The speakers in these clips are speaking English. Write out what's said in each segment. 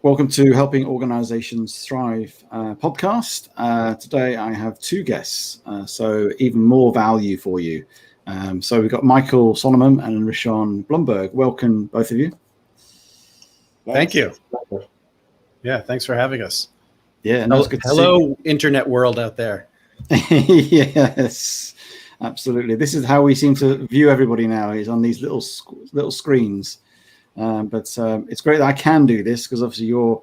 Welcome to Helping Organizations Thrive podcast. Today I have two guests, so even more value for you. So we've got Michael Solomon and Rishon Blumberg. Welcome, both of you. Thank you. Yeah, thanks for having us. Yeah, no, it's good to hello, internet world out there. Yes, absolutely. This is how we seem to view everybody now, is on these little screens. But it's great that I can do this because obviously you're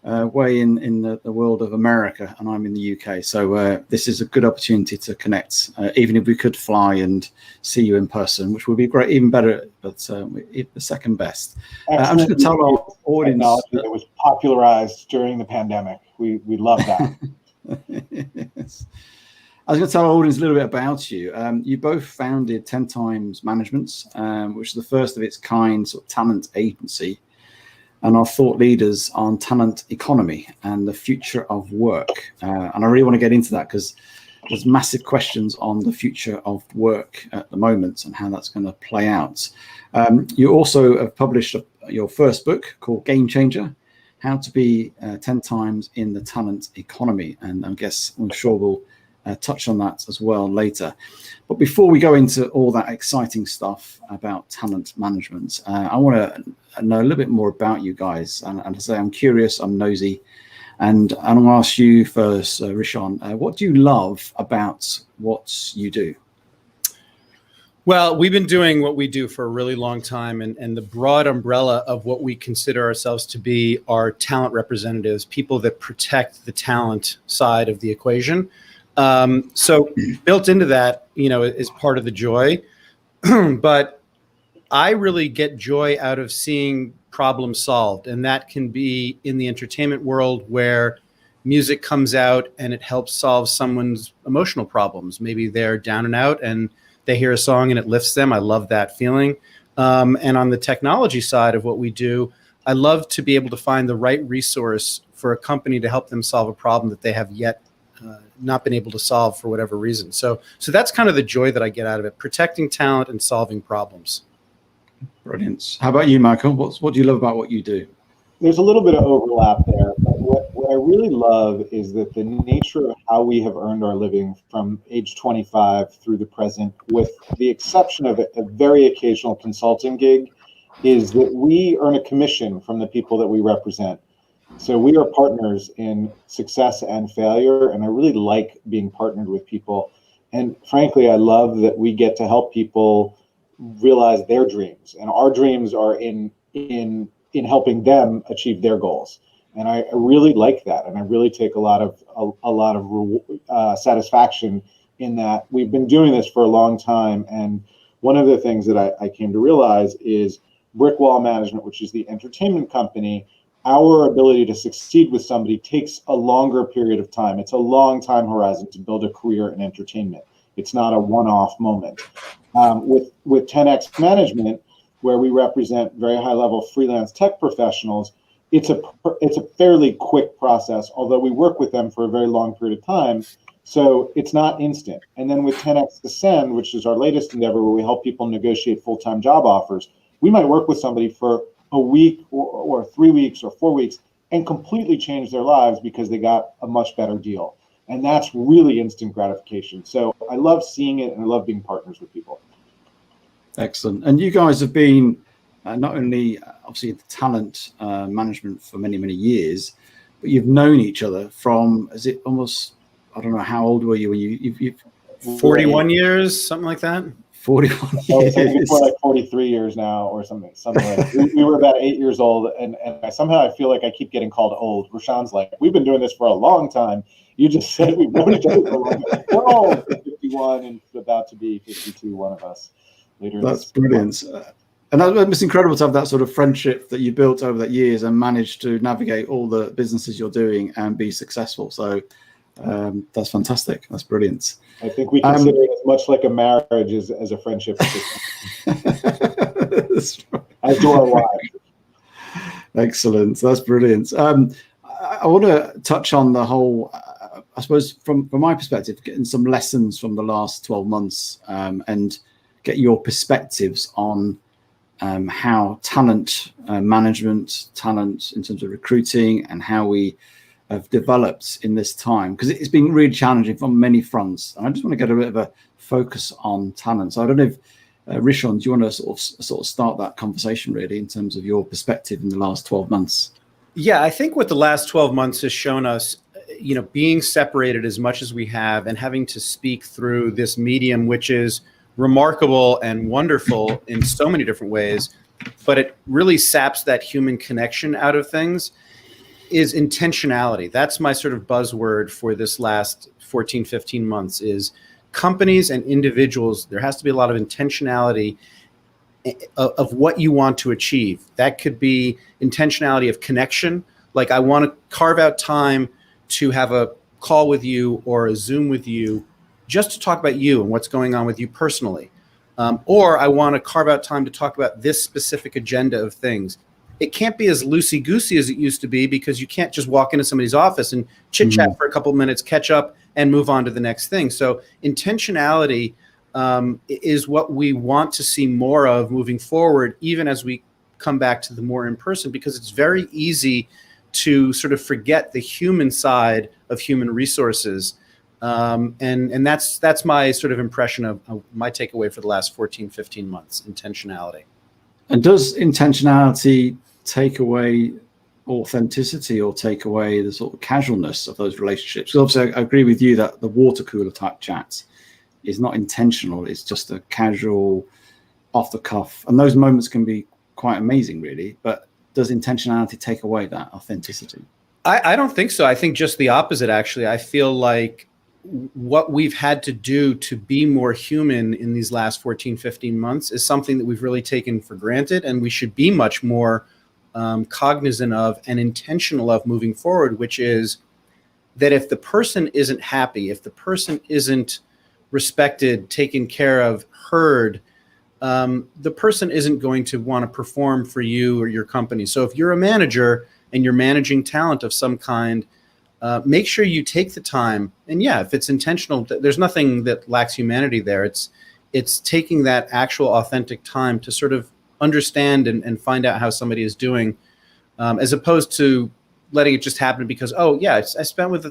way in the world of America and I'm in the UK. So this is a good opportunity to connect, even if we could fly and see you in person, which would be great, even better, but the second best. I'm just going to tell our audience that was popularized during the pandemic. We love that. Yes. I was going to tell our audience a little bit about you. You both founded 10 Times Management, which is the first of its kind sort of talent agency, and are thought leaders on talent economy and the future of work. And I really want to get into that because there's massive questions on the future of work at the moment and how that's going to play out. You also have published your first book called Game Changer: How to Be 10 Times in the Talent Economy. And I'm sure we'll touch on that as well later. But before we go into all that exciting stuff about talent management, I want to know a little bit more about you guys. And to say I'm curious, I'm nosy. And I'm going to ask you first, Rishon, what do you love about what you do? Well, we've been doing what we do for a really long time, and the broad umbrella of what we consider ourselves to be are talent representatives, people that protect the talent side of the equation. So built into that, is part of the joy, but I really get joy out of seeing problems solved. And that can be in the entertainment world where music comes out and it helps solve someone's emotional problems. Maybe they're down and out and they hear a song and it lifts them. I love that feeling. And on the technology side of what we do, I love to be able to find the right resource for a company to help them solve a problem that they have yet not been able to solve for whatever reason. So that's kind of the joy that I get out of it, protecting talent and solving problems. Brilliant. How about you, Michael? What do you love about what you do? There's a little bit of overlap there, but what I really love is that the nature of how we have earned our living from age 25 through the present, with the exception of a very occasional consulting gig, is that we earn a commission from the people that we represent. So we are partners in success and failure, and I really like being partnered with people. And frankly, I love that we get to help people realize their dreams, and our dreams are in helping them achieve their goals. And I really like that, and I really take a lot of satisfaction in that. We've been doing this for a long time, and one of the things that I came to realize is Brick Wall Management, which is the entertainment company. Our ability to succeed with somebody takes a longer period of time. It's a long time horizon to build a career in entertainment. It's not a one-off moment. With 10X Management, where we represent very high-level freelance tech professionals, it's a fairly quick process, although we work with them for a very long period of time, so it's not instant. And then with 10X Ascend, which is our latest endeavor, where we help people negotiate full-time job offers, we might work with somebody for a week or 3 weeks or 4 weeks and completely change their lives because they got a much better deal. And that's really instant gratification. So I love seeing it, and I love being partners with people. Excellent. And you guys have been not only obviously the talent management for many, many years, but you've known each other from, is it almost, I don't know, how old were you when you've 41 years, something like that? 41 years. It's more like 43 years now or something like we were about 8 years old, and somehow I feel like I keep getting called old. Rishon's like, we've been doing this for a long time. You just said we've known each other for a long time. We're all 51 and about to be 52, one of us. That's brilliant. And it's incredible to have that sort of friendship that you built over the years and managed to navigate all the businesses you're doing and be successful. So that's fantastic. That's brilliant. I think we consider it as much like a marriage as a friendship. That's right. As do our wives. Excellent. That's brilliant. I want to touch on the whole, I suppose, from my perspective, getting some lessons from the last 12 months and get your perspectives on how talent management, talent in terms of recruiting, and how we have developed in this time, because it's been really challenging from many fronts. And I just want to get a bit of a focus on talent. So I don't know if Rishon, do you want to sort of start that conversation really in terms of your perspective in the last 12 months? Yeah, I think what the last 12 months has shown us, being separated as much as we have and having to speak through this medium, which is remarkable and wonderful in so many different ways, but it really saps that human connection out of things, is intentionality. That's my sort of buzzword for this last 14, 15 months is companies and individuals. There has to be a lot of intentionality of what you want to achieve. That could be intentionality of connection. Like I want to carve out time to have a call with you or a Zoom with you just to talk about you and what's going on with you personally. Or I want to carve out time to talk about this specific agenda of things. It can't be as loosey-goosey as it used to be, because you can't just walk into somebody's office and chit-chat for a couple of minutes, catch up, and move on to the next thing. So intentionality is what we want to see more of moving forward, even as we come back to the more in-person, because it's very easy to sort of forget the human side of human resources. And that's my sort of impression of my takeaway for the last 14, 15 months, intentionality. And does intentionality take away authenticity or take away the sort of casualness of those relationships? Because obviously I agree with you that the water cooler type chat is not intentional. It's just a casual, off the cuff. And those moments can be quite amazing, really. But does intentionality take away that authenticity? I don't think so. I think just the opposite, actually. I feel like what we've had to do to be more human in these last 14, 15 months is something that we've really taken for granted, and we should be much more cognizant of and intentional of moving forward, which is that if the person isn't happy, if the person isn't respected, taken care of, heard, the person isn't going to want to perform for you or your company. So if you're a manager and you're managing talent of some kind, make sure you take the time. And yeah, if it's intentional, there's nothing that lacks humanity there. It's taking that actual authentic time to sort of understand and find out how somebody is doing, as opposed to letting it just happen because, oh yeah, I spent with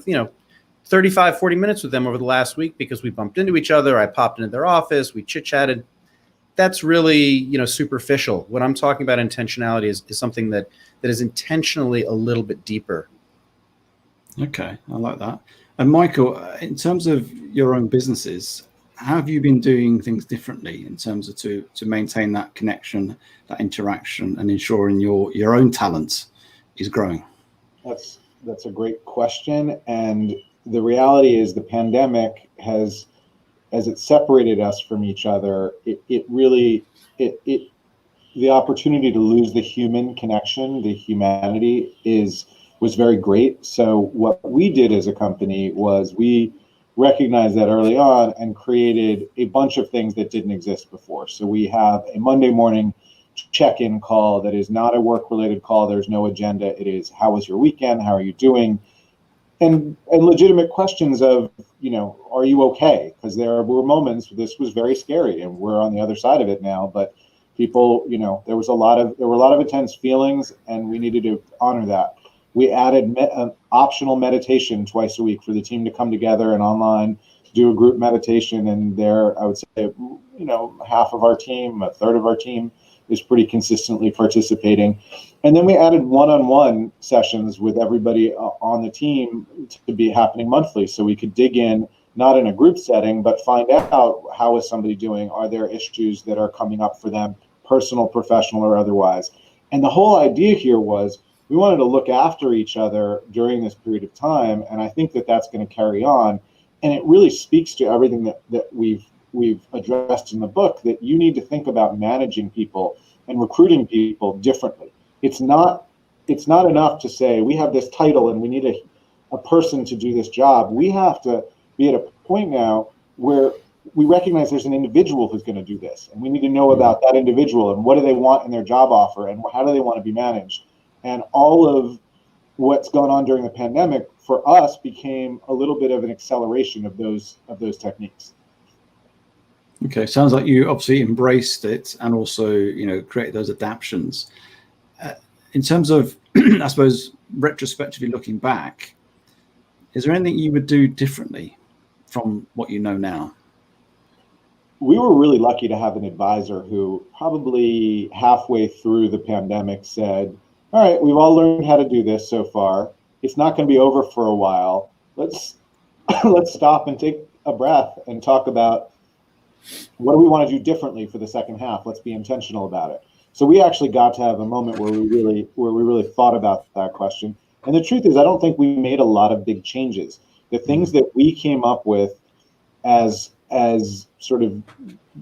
35, 40 minutes with them over the last week because we bumped into each other. I popped into their office, we chit-chatted. That's really, superficial. What I'm talking about intentionality is something that is intentionally a little bit deeper. Okay, I like that. And Michael, in terms of your own businesses, how have you been doing things differently in terms of to maintain that connection, that interaction, and ensuring your own talent is growing? That's a great question. And the reality is the pandemic has, as it separated us from each other, the opportunity to lose the human connection, the humanity was very great. So what we did as a company was we recognized that early on and created a bunch of things that didn't exist before. So we have a Monday morning check-in call that is not a work-related call. There's no agenda. It is, how was your weekend? How are you doing? And legitimate questions of, are you okay? Because there were moments, this was very scary, and we're on the other side of it now. But people, there were a lot of intense feelings, and we needed to honor that. We added optional meditation twice a week for the team to come together and online do a group meditation. And there, I would say, half of our team, a third of our team is pretty consistently participating. And then we added one-on-one sessions with everybody on the team to be happening monthly, so we could dig in, not in a group setting, but find out how is somebody doing? Are there issues that are coming up for them, personal, professional, or otherwise? And the whole idea here was we wanted to look after each other during this period of time, and I think that that's going to carry on. And it really speaks to everything that we've addressed in the book, that you need to think about managing people and recruiting people differently. It's not enough to say we have this title and we need a person to do this job. We have to be at a point now where we recognize there's an individual who's going to do this, and we need to know about that individual and what do they want in their job offer and how do they want to be managed. And all of what's gone on during the pandemic for us became a little bit of an acceleration of those techniques. Okay, sounds like you obviously embraced it and also, created those adaptions. In terms of, I suppose, retrospectively looking back, is there anything you would do differently from what you know now? We were really lucky to have an advisor who probably halfway through the pandemic said, all right, we've all learned how to do this so far. It's not going to be over for a while. Let's let's stop and take a breath and talk about what do we want to do differently for the second half. Let's be intentional about it. So we actually got to have a moment where we really thought about that question. And the truth is, I don't think we made a lot of big changes. The things that we came up with as sort of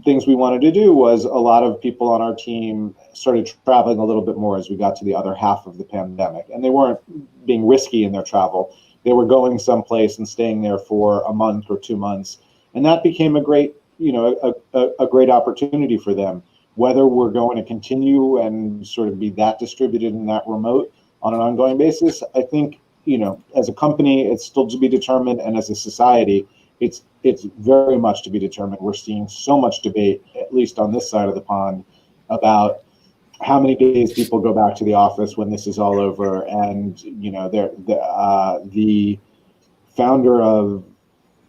things we wanted to do was a lot of people on our team started traveling a little bit more as we got to the other half of the pandemic. And they weren't being risky in their travel. They were going someplace and staying there for a month or 2 months. And that became a great, a great opportunity for them. Whether we're going to continue and sort of be that distributed and that remote on an ongoing basis, I think, as a company, it's still to be determined. And as a society, it's very much to be determined. We're seeing so much debate, at least on this side of the pond, about how many days people go back to the office when this is all over. And the founder of,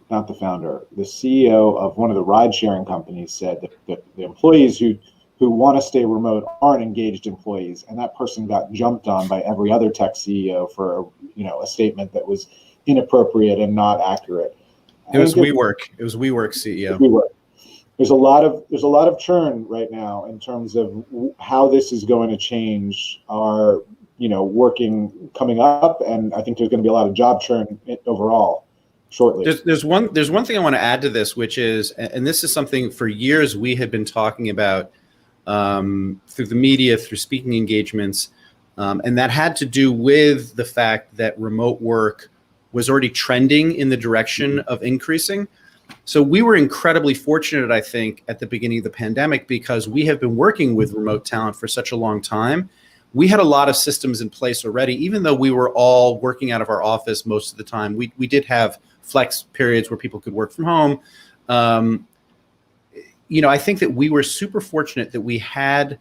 not the founder, the CEO of one of the ride-sharing companies said that the employees who want to stay remote aren't engaged employees, and that person got jumped on by every other tech CEO for a statement that was inappropriate and not accurate. It was WeWork. It was WeWork CEO. WeWork. There's a lot of churn right now in terms of how this is going to change our working coming up, and I think there's going to be a lot of job churn overall shortly. There's one thing I want to add to this, which is, and this is something for years we had been talking about through the media, through speaking engagements, and that had to do with the fact that remote work was already trending in the direction of increasing. So we were incredibly fortunate, I think, at the beginning of the pandemic, because we have been working with remote talent for such a long time. We had a lot of systems in place already, even though we were all working out of our office most of the time. We did have flex periods where people could work from home. I think that we were super fortunate that we had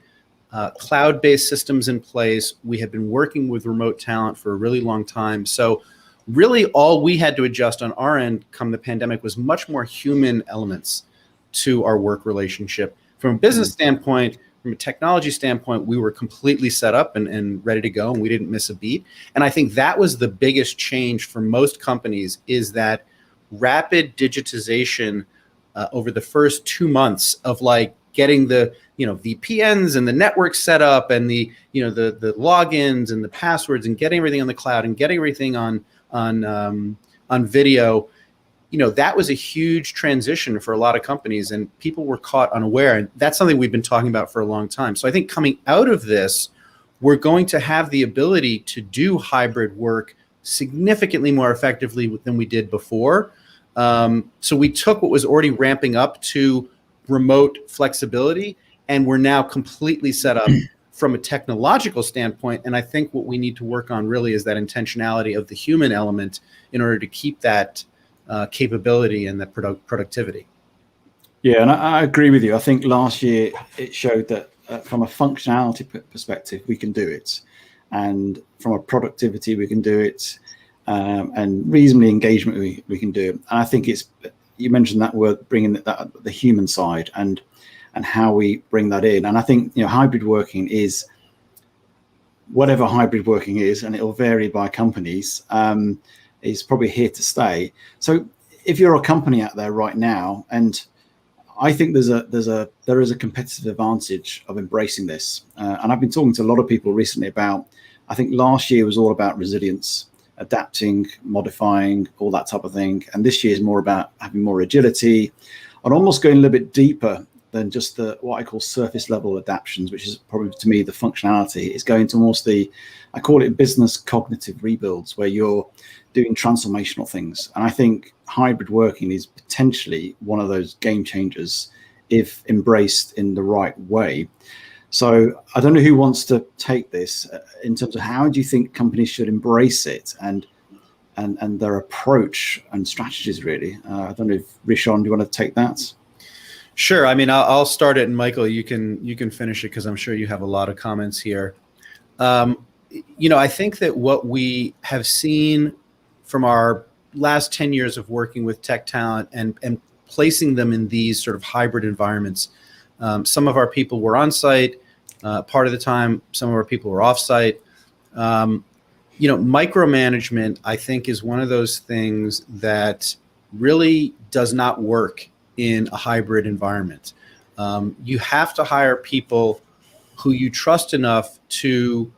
cloud-based systems in place. We had been working with remote talent for a really long time. So really all we had to adjust on our end come the pandemic was much more human elements to our work relationship. From a business standpoint, from a technology standpoint, we were completely set up and ready to go, and we didn't miss a beat. And I think that was the biggest change for most companies, is that rapid digitization over the first 2 months of getting the VPNs and the network set up and the logins and the passwords and getting everything on the cloud and getting everything on video. That was a huge transition for a lot of companies, and people were caught unaware. And that's something we've been talking about for a long time. So I think coming out of this, we're going to have the ability to do hybrid work significantly more effectively than we did before. So we took what was already ramping up to remote flexibility, and we're now completely set up from a technological standpoint. And I think what we need to work on really is that intentionality of the human element in order to keep that capability and that productivity. Yeah, and I agree with you. I think last year it showed that from a functionality perspective, we can do it. And from a productivity, we can do it. And reasonably engagement, we can do it. And I think you mentioned that word, bringing the human side and how we bring that in. And I think, hybrid working is whatever hybrid working is, and it'll vary by companies, is probably here to stay. So if you're a company out there right now, and I think there is a competitive advantage of embracing this. And I've been talking to a lot of people recently about, I think last year was all about resilience, adapting, modifying, all that type of thing. And this year is more about having more agility and almost going a little bit deeper than just what I call surface level adaptions, which is probably to me the functionality. Is going to almost I call it business cognitive rebuilds, where you're doing transformational things. And I think hybrid working is potentially one of those game changers if embraced in the right way. So I don't know who wants to take this in terms of how do you think companies should embrace it and their approach and strategies, really. I don't know if Rishon, do you want to take that? Sure. I mean, I'll start it, and Michael, you can finish it because I'm sure you have a lot of comments here. I think that what we have seen from our last 10 years of working with tech talent and placing them in these sort of hybrid environments, some of our people were on site part of the time, some of our people were off site. Micromanagement, I think, is one of those things that really does not work in a hybrid environment. You have to hire people who you trust enough to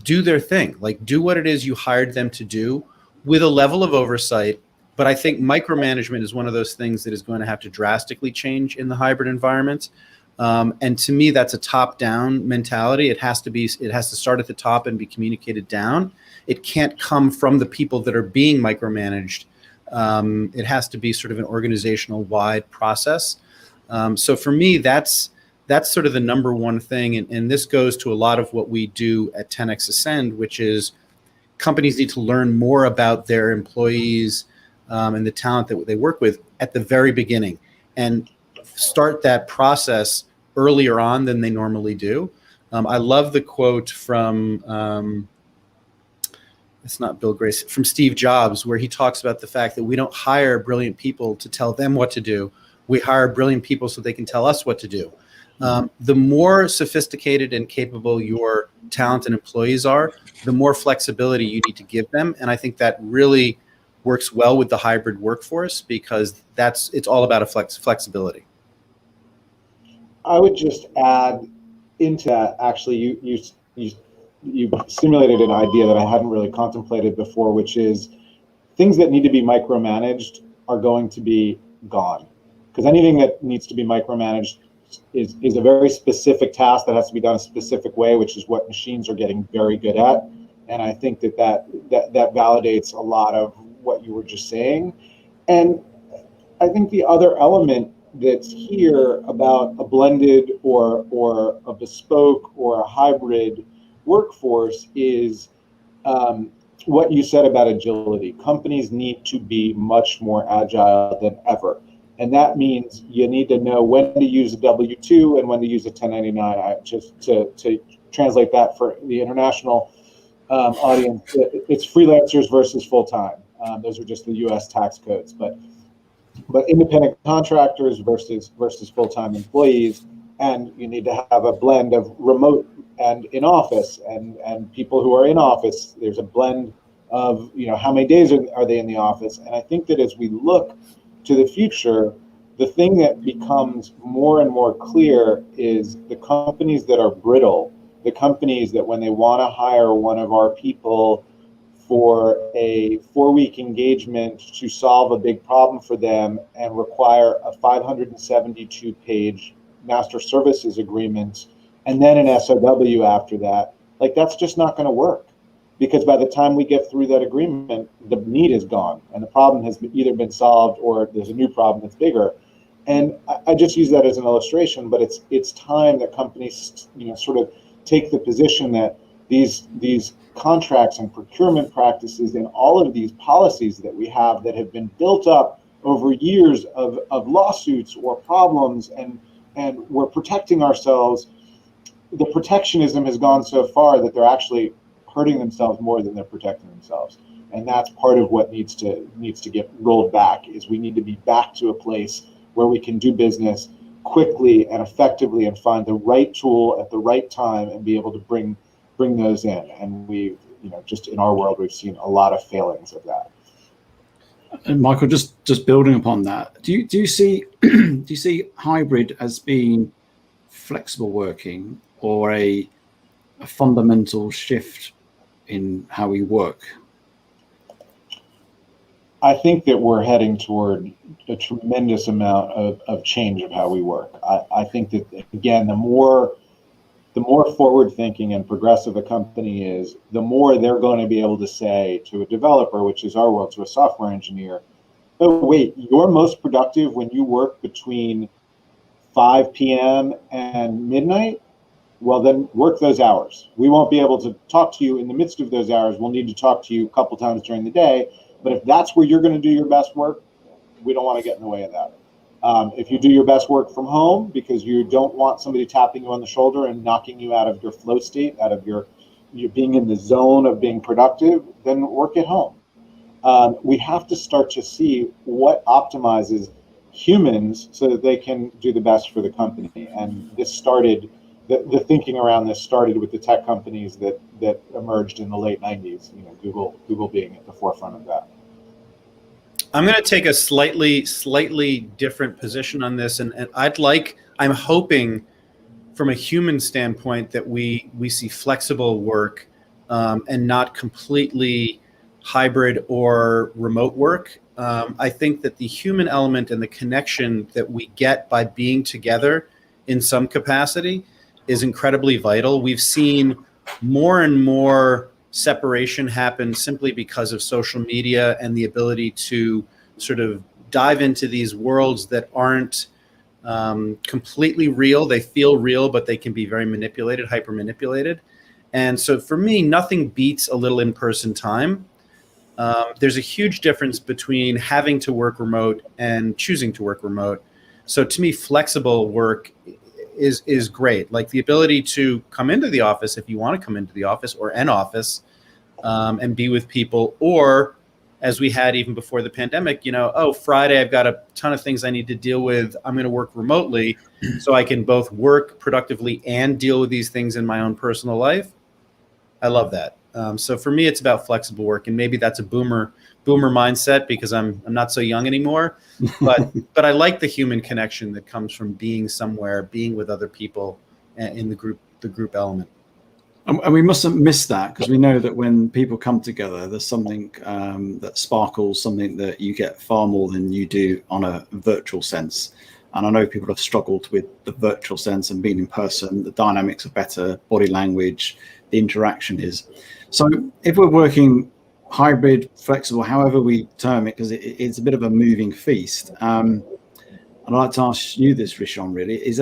do their thing, like do what it is you hired them to do with a level of oversight. But I think micromanagement is one of those things that is going to have to drastically change in the hybrid environment. And to me, that's a top-down mentality. It has to start at the top and be communicated down. It can't come from the people that are being micromanaged. It has to be sort of an organizational-wide process. So for me, that's sort of the number one thing. And this goes to a lot of what we do at 10X Ascend, which is companies need to learn more about their employees and the talent that they work with at the very beginning and start that process earlier on than they normally do. I love the quote from, it's not Bill Grace, from Steve Jobs, where he talks about the fact that we don't hire brilliant people to tell them what to do. We hire brilliant people so they can tell us what to do. The more sophisticated and capable your talent and employees are, the more flexibility you need to give them. And I think that really works well with the hybrid workforce because it's all about flexibility. I would just add into that, actually, you stimulated an idea that I hadn't really contemplated before, which is things that need to be micromanaged are going to be gone. Because anything that needs to be micromanaged is a very specific task that has to be done a specific way, which is what machines are getting very good at. And I think that validates a lot of what you were just saying. And I think the other element that's here about a blended or a bespoke or a hybrid workforce is what you said about agility. Companies need to be much more agile than ever. And that means you need to know when to use a W-2 and when to use a 1099. Just to translate that for the international audience, it's freelancers versus full-time. Those are just the U.S. tax codes. But independent contractors versus full-time employees, and you need to have a blend of remote and in office, and people who are in office. There's a blend of how many days are they in the office. And I think that as we look to the future, the thing that becomes more and more clear is the companies that are brittle, the companies that when they want to hire one of our people for a 4-week engagement to solve a big problem for them and require a 572-page master services agreement and then an SOW after that, like that's just not going to work. Because by the time we get through that agreement, the need is gone and the problem has either been solved or there's a new problem that's bigger. And I just use that as an illustration, but it's time that companies sort of take the position that these contracts and procurement practices and all of these policies that we have that have been built up over years of lawsuits or problems and we're protecting ourselves. The protectionism has gone so far that they're actually hurting themselves more than they're protecting themselves. And that's part of what needs to get rolled back, is we need to be back to a place where we can do business quickly and effectively and find the right tool at the right time and be able to bring those in. And we've, just in our world, we've seen a lot of failings of that. And Michael, just building upon that, do you see hybrid as being flexible working or a fundamental shift in how we work? I think that we're heading toward a tremendous amount of change of how we work. I think that, again, the more forward thinking and progressive a company is, the more they're going to be able to say to a developer, which is our world, to a software engineer, oh, wait, you're most productive when you work between 5 p.m. and midnight? Well, then work those hours. We won't be able to talk to you in the midst of those hours. We'll need to talk to you a couple times during the day. But if that's where you're going to do your best work, we don't want to get in the way of that. If you do your best work from home because you don't want somebody tapping you on the shoulder and knocking you out of your flow state, out of your being in the zone of being productive, then work at home. We have to start to see what optimizes humans so that they can do the best for the company. And this started, the thinking around this started with the tech companies that emerged in the late 90s, Google being at the forefront of that. I'm going to take a slightly different position on this. And I'm hoping from a human standpoint that we see flexible work and not completely hybrid or remote work. I think that the human element and the connection that we get by being together in some capacity is incredibly vital. We've seen more and more separation happen simply because of social media and the ability to sort of dive into these worlds that aren't completely real. They feel real, but they can be very manipulated, hyper manipulated. And so for me, nothing beats a little in-person time. There's a huge difference between having to work remote and choosing to work remote. So to me, flexible work is great. Like the ability to come into the office if you want to come into the office or an office and be with people, or as we had even before the pandemic, Friday, I've got a ton of things I need to deal with. I'm going to work remotely so I can both work productively and deal with these things in my own personal life. I love that. So for me, it's about flexible work, and maybe that's a boomer mindset because I'm not so young anymore. But I like the human connection that comes from being somewhere, being with other people in the group element. And we mustn't miss that, because we know that when people come together, there's something that sparkles, something that you get far more than you do on a virtual sense. And I know people have struggled with the virtual sense and being in person. The dynamics are better, body language, the interaction is. So if we're working hybrid, flexible, however we term it, because it's a bit of a moving feast. I'd like to ask you this, Rishon, really, is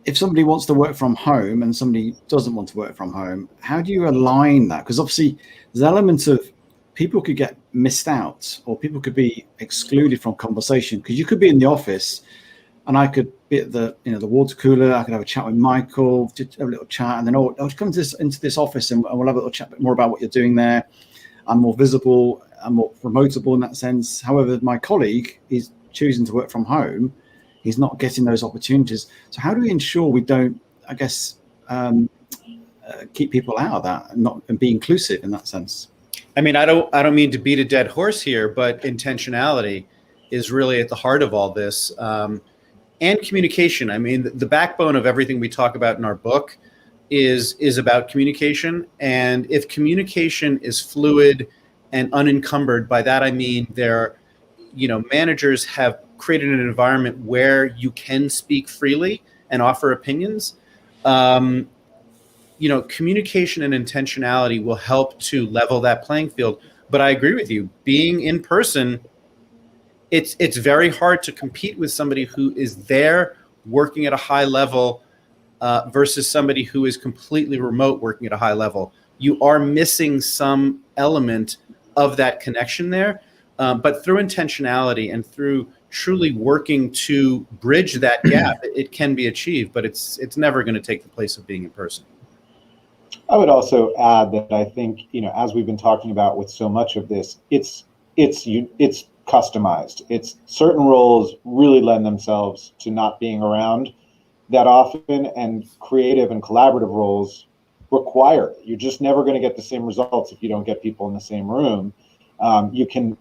if somebody wants to work from home and somebody doesn't want to work from home, how do you align that? Because obviously there's elements of people could get missed out, or people could be excluded from conversation, because you could be in the office and I could be at the water cooler, I could have a chat with Michael, just have a little chat, and then I'll come into this office and we'll have a little chat more about what you're doing there. I'm more visible, I'm more promotable in that sense. However, my colleague is choosing to work from home. He's not getting those opportunities. So how do we ensure we don't, I guess, keep people out of that and be inclusive in that sense? I mean, I don't mean to beat a dead horse here, but intentionality is really at the heart of all this, and communication. I mean, the backbone of everything we talk about in our book is about communication. And if communication is fluid and unencumbered, by that I mean managers have created an environment where you can speak freely and offer opinions. Communication and intentionality will help to level that playing field. But I agree with you, being in person, it's very hard to compete with somebody who is there working at a high level versus somebody who is completely remote working at a high level. You are missing some element of that connection there. But through intentionality and through truly working to bridge that gap, it can be achieved, but it's never going to take the place of being in person. I would also add that I think, as we've been talking about with so much of this, it's customized. It's certain roles really lend themselves to not being around that often, and creative and collaborative roles require it. You're just never going to get the same results if you don't get people in the same room. You can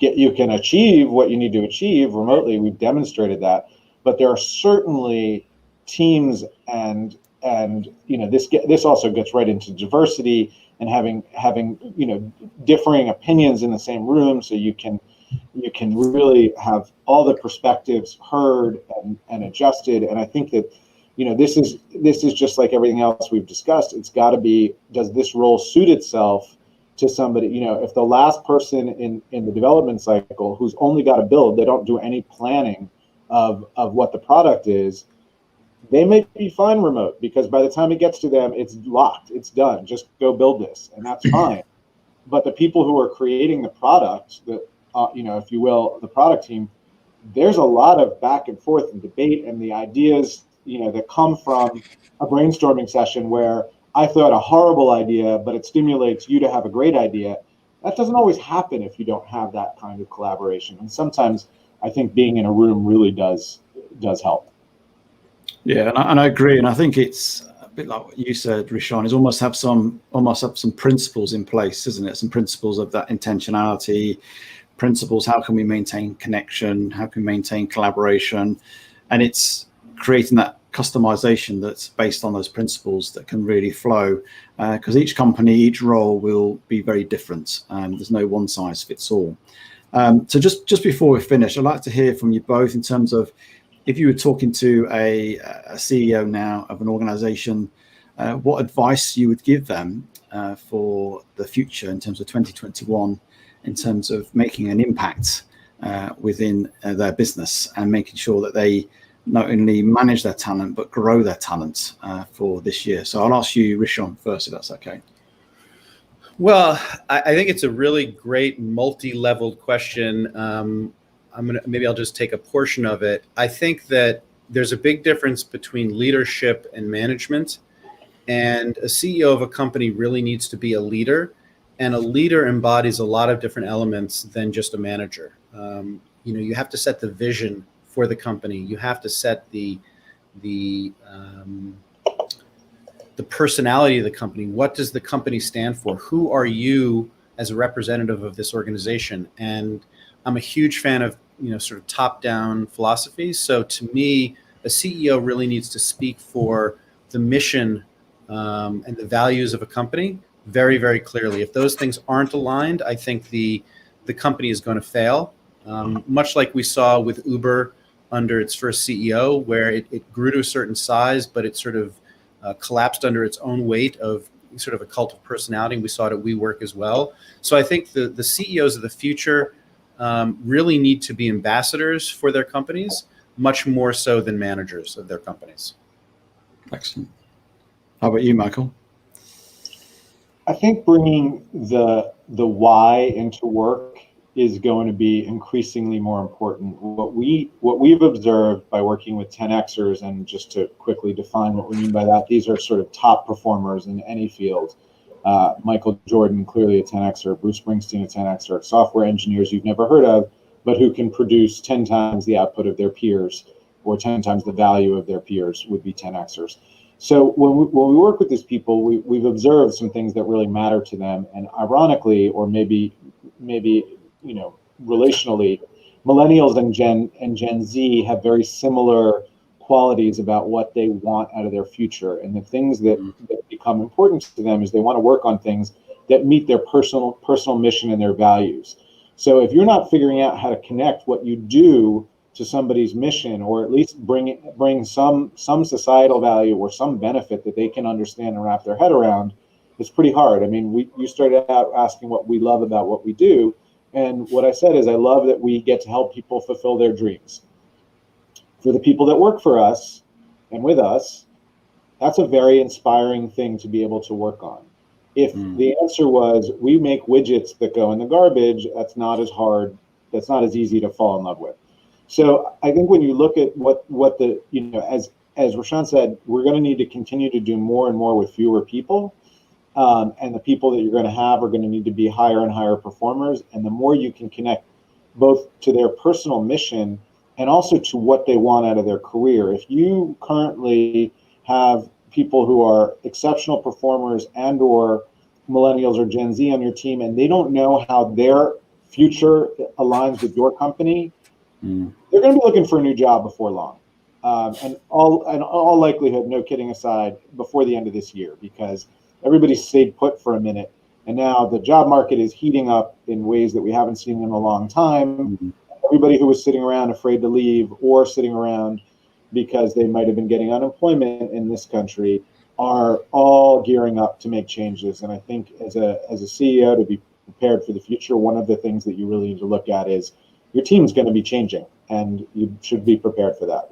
achieve what you need to achieve remotely. We've demonstrated that, but there are certainly teams and this also gets right into diversity and having differing opinions in the same room, so you can really have all the perspectives heard and adjusted. And I think that this is just like everything else we've discussed. It's got to be, does this role suit itself to somebody? If the last person in the development cycle who's only got to build, they don't do any planning of what the product is, they may be fine remote, because by the time it gets to them, it's locked, it's done, just go build this, and that's fine. But the people who are creating the product, if you will, the product team, there's a lot of back and forth and debate, and the ideas, that come from a brainstorming session where I thought a horrible idea, but it stimulates you to have a great idea. That doesn't always happen if you don't have that kind of collaboration. And sometimes I think being in a room really does help. Yeah, and I agree. And I think it's a bit like what you said, Rishon, is almost have some principles in place, isn't it? Some principles of that intentionality, principles. How can we maintain connection? How can we maintain collaboration? And it's creating that customization that's based on those principles that can really flow, because each company, each role will be very different. There's no one size fits all. So just before we finish, I'd like to hear from you both in terms of, if you were talking to a CEO now of an organization, what advice you would give them for the future in terms of 2021, in terms of making an impact within their business and making sure that they not only manage their talent, but grow their talent for this year. So I'll ask you, Rishon, first, if that's okay. Well, I think it's a really great multi-leveled question. Maybe I'll just take a portion of it. I think that there's a big difference between leadership and management, and a CEO of a company really needs to be a leader, and a leader embodies a lot of different elements than just a manager. You have to set the vision for the company. You have to set the personality of the company. What does the company stand for? Who are you as a representative of this organization? And I'm a huge fan of, sort of top-down philosophies. So to me, a CEO really needs to speak for the mission and the values of a company very, very clearly. If those things aren't aligned, I think the company is going to fail. Much like we saw with Uber under its first CEO, where it grew to a certain size, but it sort of collapsed under its own weight of sort of a cult of personality. We saw it at WeWork as well. So I think the CEOs of the future really need to be ambassadors for their companies, much more so than managers of their companies. Excellent. How about you, Michael? I think bringing the why into work is going to be increasingly more important. What we've observed by working with 10Xers, and just to quickly define what we mean by that, these are sort of top performers in any field. Michael Jordan, clearly a 10Xer, Bruce Springsteen, a 10Xer, software engineers you've never heard of, but who can produce 10 times the output of their peers, or 10 times the value of their peers, would be 10Xers. So when we work with these people, we've observed some things that really matter to them. And ironically, or maybe relationally, millennials and Gen Z have very similar qualities about what they want out of their future. And the things that become important to them is they want to work on things that meet their personal mission and their values. So if you're not figuring out how to connect what you do to somebody's mission, or at least bring some societal value or some benefit that they can understand and wrap their head around, it's pretty hard. I mean, you started out asking what we love about what we do. And what I said is, I love that we get to help people fulfill their dreams. For the people that work for us and with us, that's a very inspiring thing to be able to work on. If the answer was, we make widgets that go in the garbage, that's not as hard, that's not as easy to fall in love with. So I think when you look at what the, as Rishon said, we're going to need to continue to do more and more with fewer people. And the people that you're going to have are going to need to be higher and higher performers. And the more you can connect both to their personal mission and also to what they want out of their career. If you currently have people who are exceptional performers and or millennials or Gen Z on your team, and they don't know how their future aligns with your company, they're going to be looking for a new job before long. And all likelihood, no kidding aside, before the end of this year, because everybody stayed put for a minute. And now the job market is heating up in ways that we haven't seen in a long time. Everybody who was sitting around afraid to leave, or sitting around because they might have been getting unemployment in this country, are all gearing up to make changes. And I think as a CEO, to be prepared for the future, one of the things that you really need to look at is your team's going to be changing, and you should be prepared for that.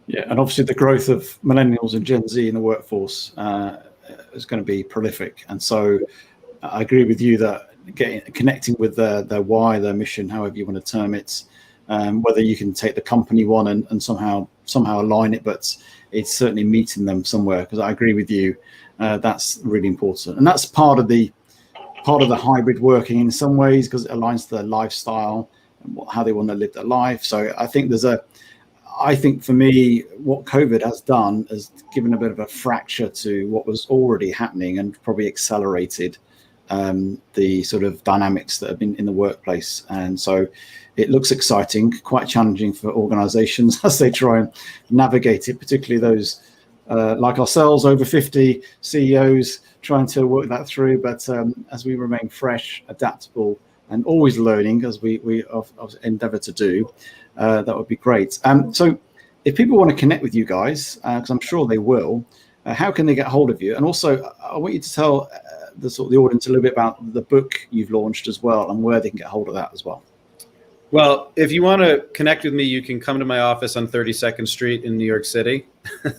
Yeah, and obviously the growth of millennials and Gen Z in the workforce is going to be prolific. And so I agree with you that connecting with their why, their mission, however you want to term it, whether you can take the company one and somehow align it, but it's certainly meeting them somewhere, because I agree with you. That's really important. And that's part of the hybrid working in some ways, because it aligns to their lifestyle and how they want to live their life. So I think for me, what COVID has done is given a bit of a fracture to what was already happening, and probably accelerated the sort of dynamics that have been in the workplace. And so it looks exciting, quite challenging for organizations as they try and navigate it, particularly those like ourselves, over 50 CEOs, trying to work that through. But as we remain fresh, adaptable, and always learning, as we endeavor to do, that would be great. So if people want to connect with you guys, because I'm sure they will, how can they get hold of you? And also, I want you to tell the audience a little bit about the book you've launched as well, and where they can get hold of that as well. Well, if you want to connect with me, you can come to my office on 32nd Street in New York City. I'm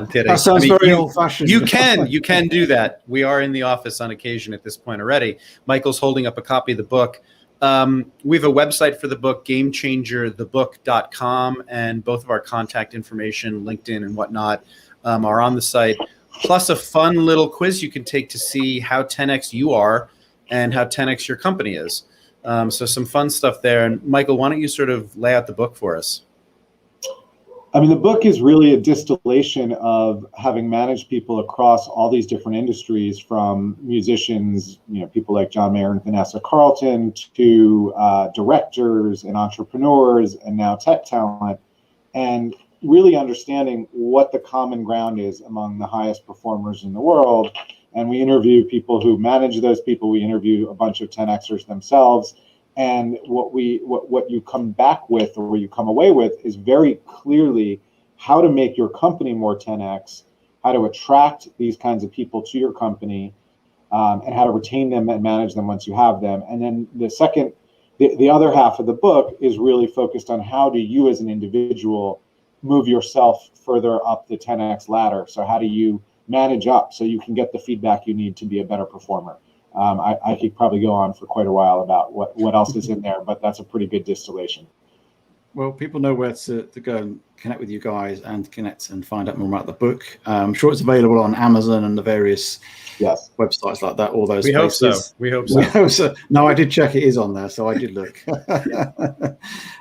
kidding. That sounds very old-fashioned. You can do that. We are in the office on occasion at this point already. Michael's holding up a copy of the book. We have a website for the book, gamechangerthebook.com, and both of our contact information, LinkedIn and whatnot, are on the site. Plus a fun little quiz you can take to see how 10x you are and how 10x your company is. So some fun stuff there. And Michael, why don't you sort of lay out the book for us? I mean, the book is really a distillation of having managed people across all these different industries, from musicians, people like John Mayer and Vanessa Carlton, to directors and entrepreneurs, and now tech talent, and really understanding what the common ground is among the highest performers in the world. And we interview people who manage those people. We interview a bunch of 10Xers themselves. And what you come back with, or what you come away with, is very clearly how to make your company more 10X, how to attract these kinds of people to your company, and how to retain them and manage them once you have them. And then the other half of the book is really focused on how do you as an individual move yourself further up the 10X ladder. So how do you manage up so you can get the feedback you need to be a better performer? I could probably go on for quite a while about what else is in there, but that's a pretty good distillation. Well, people know where to go and connect with you guys, and connect and find out more about the book. I'm sure it's available on Amazon and the various websites like that, all those places. We hope so. No, I did check, it is on there, so I did look.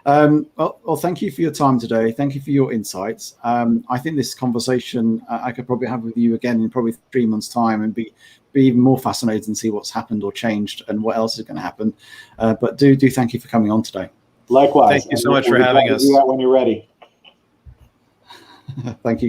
Well, thank you for your time today. Thank you for your insights. I think this conversation I could probably have with you again in probably 3 months' time, and be even more fascinated and see what's happened or changed and what else is going to happen. But do thank you for coming on today. Likewise. Thank you so much for having us. Do that when you're ready. Thank you.